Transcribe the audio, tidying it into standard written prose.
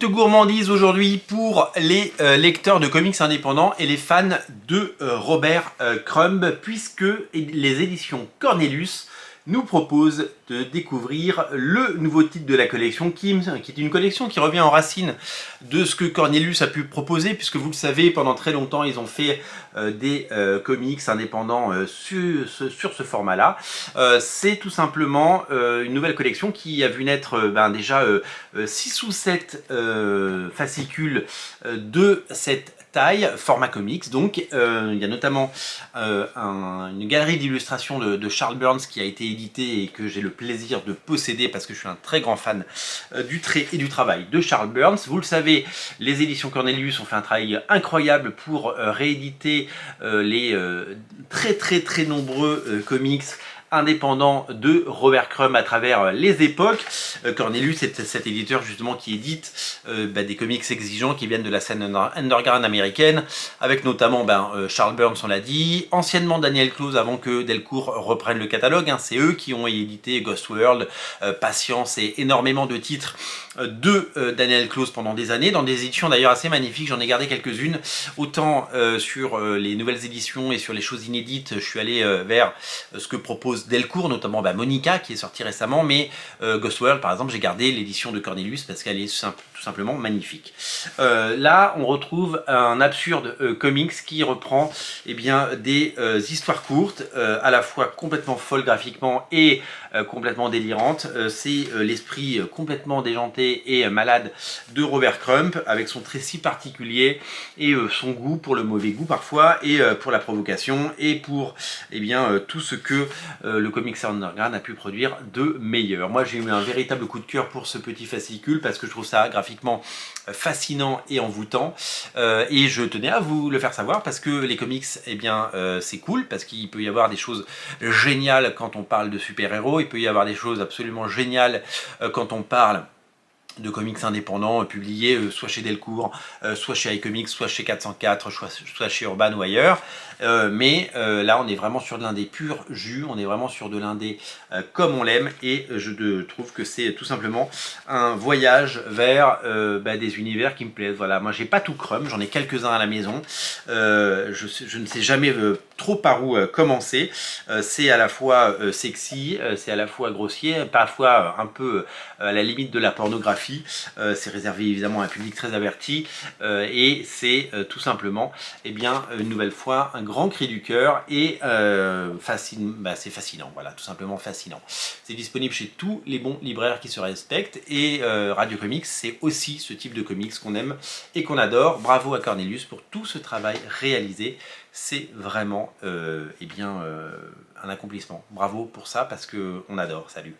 De gourmandise aujourd'hui pour les lecteurs de comics indépendants et les fans de Robert Crumb, puisque les éditions Cornelius nous proposent de découvrir le nouveau titre de la collection qui est une collection qui revient en racine de ce que Cornelius a pu proposer, puisque vous le savez, pendant très longtemps ils ont fait des comics indépendants sur ce format-là. C'est tout simplement une nouvelle collection qui a vu naître déjà 6 ou 7 fascicules de cette taille, format comics. Donc il y a notamment une galerie d'illustrations de Charles Burns qui a été éditée et que j'ai le plaisir de posséder parce que je suis un très grand fan du trait et du travail de Charles Burns. Vous le savez, les éditions Cornelius ont fait un travail incroyable pour rééditer les très nombreux comics indépendant de Robert Crumb à travers les époques. Cornelius est cet éditeur justement qui édite des comics exigeants qui viennent de la scène underground américaine, avec notamment Charles Burns, on l'a dit, anciennement Daniel Close avant que Delcourt reprenne le catalogue. C'est eux qui ont édité Ghost World, Patience et énormément de titres de Daniel Close pendant des années, dans des éditions d'ailleurs assez magnifiques. J'en ai gardé quelques-unes, autant sur les nouvelles éditions et sur les choses inédites, je suis allé vers ce que propose Delcourt, notamment Monica qui est sortie récemment, mais Ghost World par exemple, j'ai gardé l'édition de Cornelius parce qu'elle est tout simplement magnifique. Là on retrouve un absurde comics qui reprend des histoires courtes, à la fois complètement folles graphiquement et complètement délirantes. C'est l'esprit complètement déjanté et malade de Robert Crumb, avec son trait si particulier et son goût pour le mauvais goût parfois, et pour la provocation, et pour tout ce que le comics underground a pu produire de meilleur. Moi j'ai eu un véritable coup de cœur pour ce petit fascicule parce que je trouve ça graphiquement fascinant et envoûtant, et je tenais à vous le faire savoir parce que les comics, c'est cool parce qu'il peut y avoir des choses géniales quand on parle de super-héros, il peut y avoir des choses absolument géniales quand on parle de comics indépendants publiés soit chez Delcourt, soit chez iComics, soit chez 404, soit chez Urban ou ailleurs. Mais là on est vraiment sur de l'indé pur jus, on est vraiment sur de l'indé comme on l'aime, et je trouve que c'est tout simplement un voyage vers des univers qui me plaisent. Voilà, moi j'ai pas tout Crumb, j'en ai quelques-uns à la maison, je ne sais jamais trop par où commencer. C'est à la fois sexy, c'est à la fois grossier, parfois un peu à la limite de la pornographie. C'est réservé évidemment à un public très averti, et c'est tout simplement une nouvelle fois un grand cri du cœur, et c'est fascinant, voilà, tout simplement fascinant. C'est disponible chez tous les bons libraires qui se respectent, et Radio Comics, c'est aussi ce type de comics qu'on aime et qu'on adore. Bravo à Cornelius pour tout ce travail réalisé, c'est vraiment un accomplissement. Bravo pour ça parce qu'on adore. Salut.